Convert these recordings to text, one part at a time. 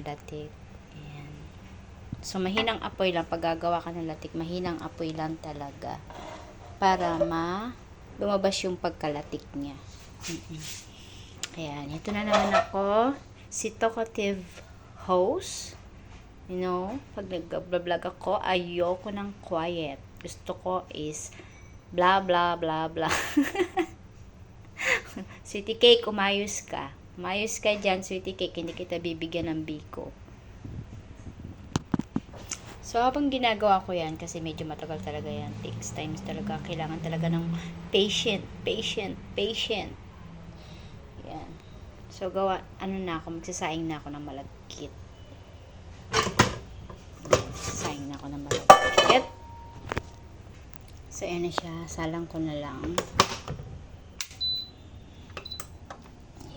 latik. Ayan. So, mahinang apoy lang. Pag gagawa ka ng latik, mahinang apoy lang talaga. Para lumabas yung pagkalatik niya. Ayan. Ito na naman ako. Si talkative host. You know, pag nag-vlog ako, ayoko ng quiet. Gusto ko is blah, blah, blah, blah. Sweetie Cake, umayos ka. Umayos ka dyan, Sweetie Cake. Hindi kita bibigyan ng biko. So, habang ginagawa ko yan, kasi medyo matagal talaga yan, takes times talaga, kailangan talaga ng patient. Yan. So, magsasaing na ako ng malagkit. Magsasaing na ako ng malagkit. So, yan na siya. Salang ko na lang.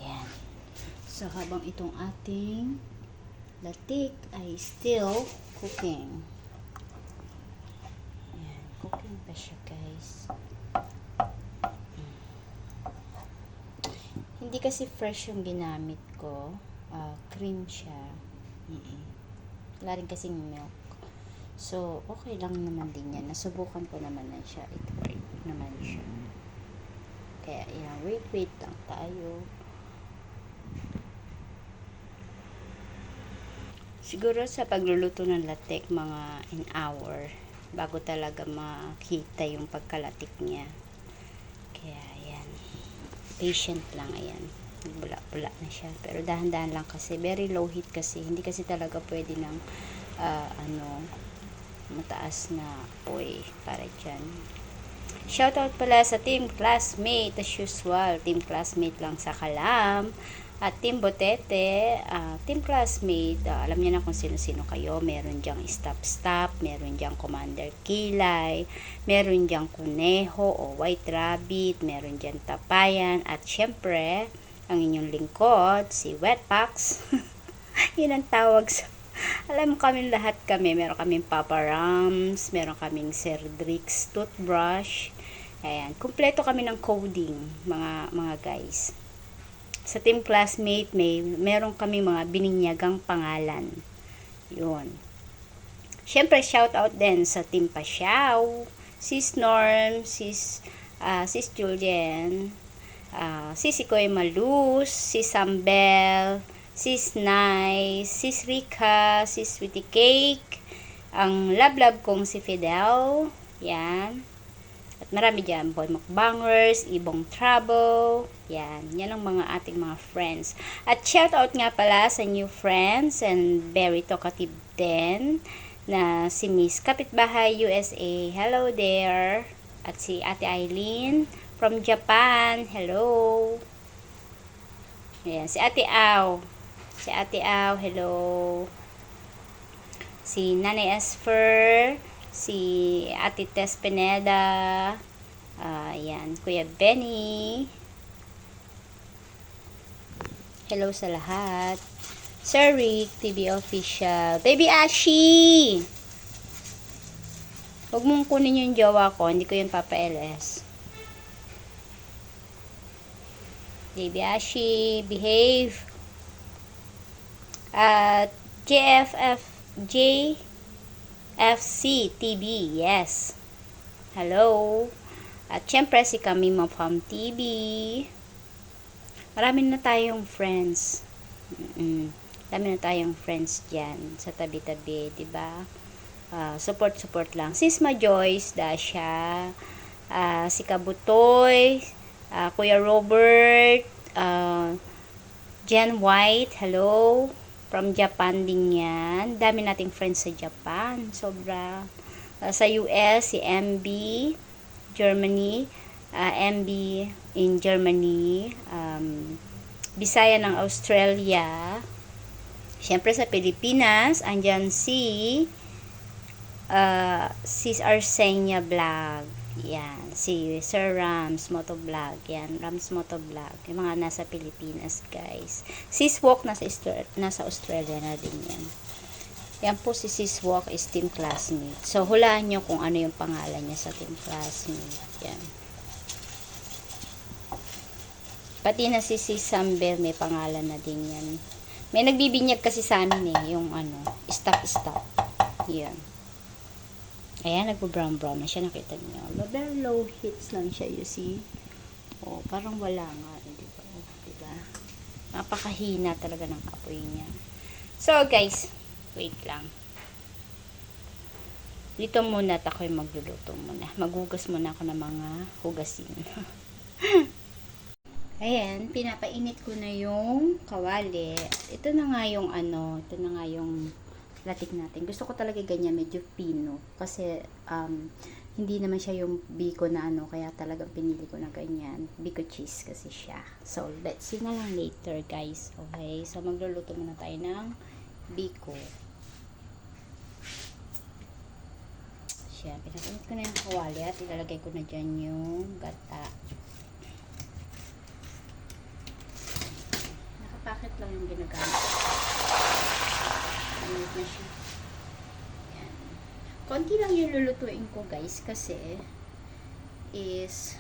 Yan. So, habang itong ating latik ay still cooking. Ayan, cooking pa siya, guys. Hindi kasi fresh yung ginamit ko. Cream siya. Wala rin kasing milk. So, okay lang naman din yan. Nasubukan ko naman na siya. It worked naman siya. Kaya, yan. Wait lang tayo. Siguro sa pagluluto ng latik, mga an hour bago talaga makita yung pagkalatik niya. Kaya, ayan. Patient lang, ayan. Bula-bula na siya. Pero dahan-dahan lang kasi. Very low heat kasi. Hindi kasi talaga pwede ng, mataas na apoy para dyan. Shoutout pala sa Team Classmate, as usual. Team Classmate lang sa Kalam. At Team Botete, Team Classmate, alam niyo na kung sino-sino kayo. Meron diyang Stop, meron diyang Commander Kilay, meron diyang Kuneho o White Rabbit, meron diyang Tapayan, at syempre, ang inyong lingkod, si Wetpacks. Yun ang tawag sa... Alam mo kami lahat kami. Meron kaming Papa Rams, meron kaming Sir Drix toothbrush. Ayan, kumpleto kami ng coding, mga guys. Sa Team Classmate, meron kami mga bininyagang pangalan. Yun. Siyempre, shout out din sa Team Pasyaw, Sis Norm, Sis Julien, Sis Ikoy Malus, Sis Sambel, Sis Nice, Sis Rika, Sis Sweetie Cake, ang love kong si Fidel, yan. At marami dyan, Boy Mukbangers, Ibong Trouble, yan ang mga ating mga friends. At shout out nga pala sa new friends and very talkative din na si Miss Kapitbahay USA, hello there. At si Ate Eileen from Japan, hello. Yan, si Ate Au, hello. Si Nanay Esper, si Ate Tess Pineda, yan, Kuya Benny, hello sa lahat. Sir Rick, TV Official, Baby Ashi, huwag mong kunin yung jowa ko, hindi ko yun papa-LS. Baby Ashi, behave. At JFC TV, yes. Hello. At syempre si Kamimo from TV. Marami na tayong friends. Marami na tayong friends dyan sa tabi-tabi, diba? Support lang. Sisma Joyce, Dasha, si Kabutoy, Kuya Robert, Jen White, hello. From Japan din yan. Dami nating friends sa Japan. Sobra. Sa US, si MB, Germany. MB in Germany. Bisaya ng Australia. Siyempre sa Pilipinas, andyan si Sis Arsenia Vlog. Yan. Si Sir Rams Motovlog. Yan. Rams Motovlog. Yung mga nasa Pilipinas, guys. Sis Walk nasa Australia na din yan. Yan po si Sis Walk is Team Classmate. So, hulaan nyo kung ano yung pangalan niya sa Team Classmate. Yan. Pati na si Sis Sambel may pangalan na din yan. May nagbibinyag kasi sa amin eh, yung ano, stop. Yan. Ayan, nagpo-brown na siya, nakita niyo. Very low heats lang siya, you see. Oh, parang wala nga, diba? Diba? Napakahina talaga ng apoy niya. So, guys, wait lang. Dito muna at ako'y magluluto muna. Maghugas muna ako ng mga hugasin. Ayan, pinapainit ko na yung kawali. Ito na nga yung ano, ito na nga yung latik natin. Gusto ko talaga ganyan, medyo pino. Kasi, hindi naman siya yung biko na ano, kaya talagang pinili ko na ganyan. Biko cheese kasi siya. So, let's see na lang later, guys. Okay, so magluluto muna tayo ng biko. Siya, pinapainit ko na yung kawali at ilalagay ko na dyan yung gata. Nakapakit lang yung ginagamit. Pinapainit na siya. Yan. Konti lang yung lulutuin ko, guys, kasi is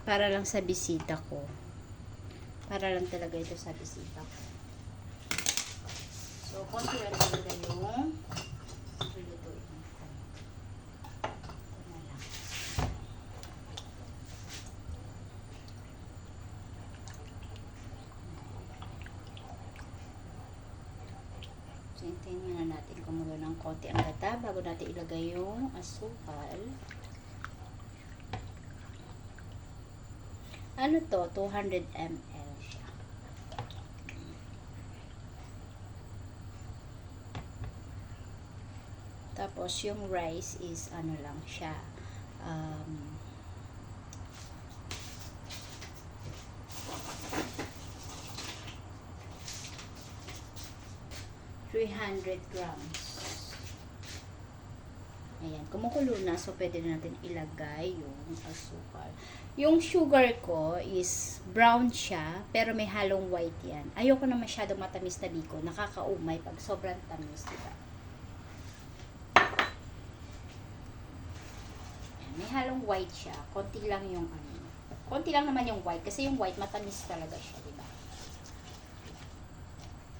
para lang sa bisita ko. Para lang talaga ito sa bisita ko. So, konti lang talaga yung lulutuin ko. Ito na lang. So, hintayin muna natin kumulo ng konti ang gata bago natin ilagay yung asukal. Ano to? 200 ml siya. Tapos, yung rice is ano lang siya. 300 grams. Ayan, kumukulo na, so pwede na natin ilagay yung asukal. Yung sugar ko is brown siya, pero may halong white yan. Ayoko na masyadong matamis na biko, nakakaumay pag sobrang tamis, diba? Ayan, may halong white siya, konti lang yung ano. Konti lang naman yung white, kasi yung white matamis talaga siya, diba?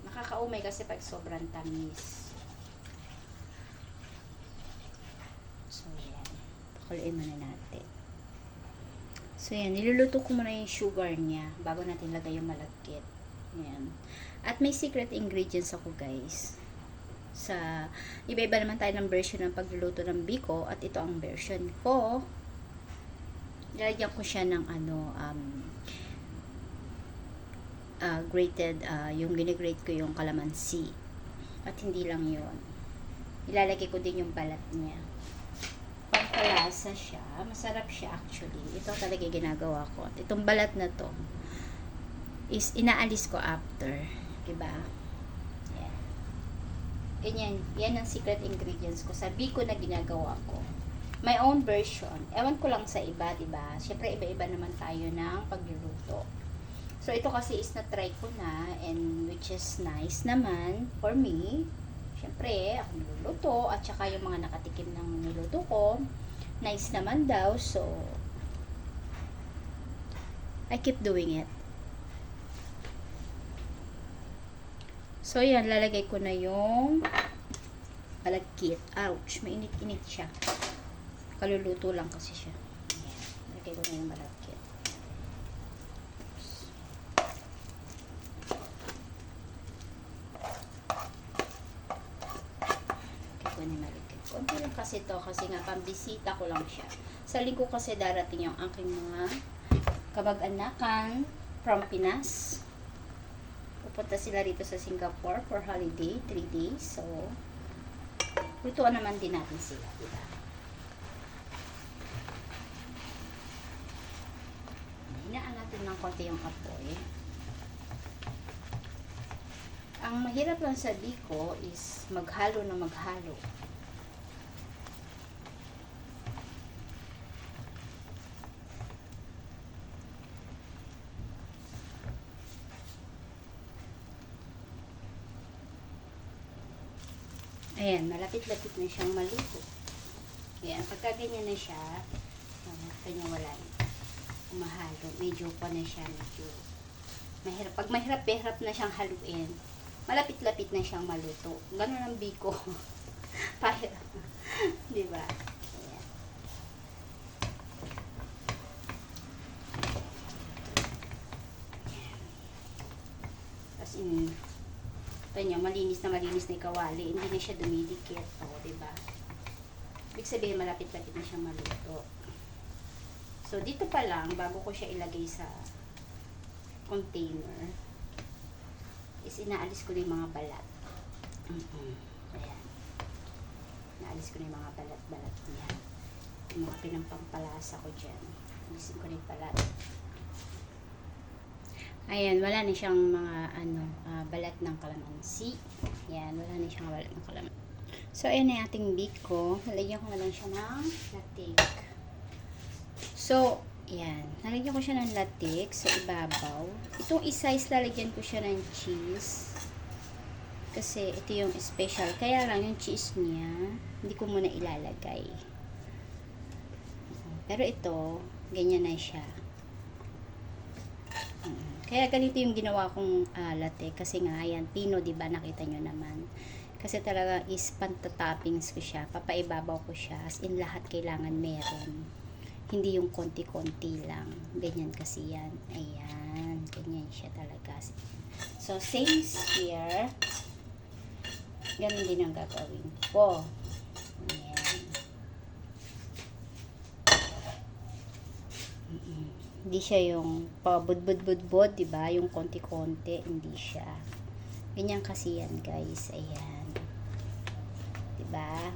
Nakakaumay kasi pag sobrang tamis. So, yan. Pakuluin muna natin. So, yan. Niluluto ko muna yung sugar niya bago natin lagay yung malagkit. Yan. At may secret ingredients ako, guys. Sa, iba-iba naman tayo ng version ng pagluluto ng biko. At ito ang version ko. Lalagyan ko siya ng ano, grated, yung ginigrate ko yung calamansi. At hindi lang yun. Ilalagay ko din yung balat niya. Pampalasa siya. Masarap siya actually. Ito talaga ginagawa ko. At itong balat na to is inaalis ko after. Diba? Yan. Ganyan. Yan ang secret ingredients ko. Sabi ko na ginagawa ko. My own version. Ewan ko lang sa iba, diba? Siyempre iba-iba naman tayo ng pagluluto. So, ito kasi is na-try ko na and which is nice naman for me. Siyempre, ako niluluto at saka yung mga nakatikim ng niluto ko, nice naman daw. So, I keep doing it. So, yan. Lalagay ko na yung malagkit. Ouch! Mainit-init siya. Kaluluto lang kasi siya. Ayan. Lalagay ko na yung malagkit. Konti lang kasi to kasi nga pambisita ko lang siya. Sa linggo kasi darating yung aking mga kamag-anakan from Pinas. Pupunta sila rito sa Singapore for holiday, 3 days. So, lutuan naman din natin sila, diba? Hinaan natin ng konti yung apoy. Ang mahirap lang sa biko is maghalo na maghalo. Ayan, malapit-lapit na siyang maluto. Ayan, pagka ganyan na siya, kanya wala na. Umahalo. Medyo pa na siya, medyo Pag mahirap na siyang haluin, malapit-lapit na siyang maluto. Ganun ang biko. Pahirap. Diba? Ayan. Tapos ito niya, malinis na yung kawali. Hindi na siya dumidikit. O, diba? Ibig sabihin, malapit-lapit na siyang maluto. So, dito pa lang, bago ko siya ilagay sa container, is inaalis ko na yung mga balat. Ayan. Inaalis ko na yung mga balat-balat niya. Yung mga pinampampalasa ko dyan. Alisin ko na yung balat. Ayan, wala na siyang mga balat ng kalamansi. Ayan, wala na siyang balat ng kalamansi. So, ayan na yung ating biko. Nalagyan ko na lang siya ng latik. So, ayan. Nalagyan ko siya ng latik sa ibabaw. Itong isize, lalagyan ko siya ng cheese. Kasi ito yung special. Kaya lang yung cheese niya, hindi ko muna ilalagay. Pero ito, ganyan na siya. Kaya ganito yung ginawa kong latte. Kasi nga, ayan, pino, diba? Nakita nyo naman. Kasi talaga is pantatoppings ko siya. Papaibabaw ko siya. As in, lahat kailangan meron. Hindi yung konti-konti lang. Ganyan kasi yan. Ayan. Ganyan siya talaga. So, same here. Ganun din ang gagawin ko. Ayan. Hindi siya yung pabudbud-budbud, diba? Yung konti-konti, hindi siya. Ganyan kasi yan, guys. Ayan. Diba?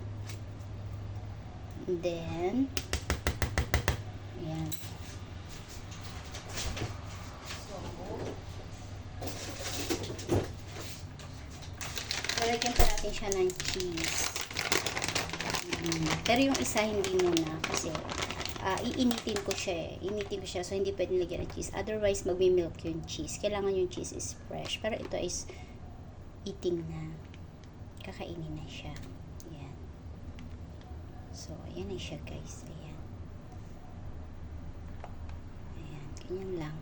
And then, ayan. So, lalagyan pa natin siya ng cheese. Pero yung isa hindi muna kasi iinitin ko siya eh. Initin ko siya so hindi pwedeng lagyan ng cheese. Otherwise, magmi-milk yung cheese. Kailangan yung cheese is fresh. Pero ito is eating na. Kakainin na siya. Ayan. So, ayan na siya guys. Ayan. Ayan. Ganyan lang.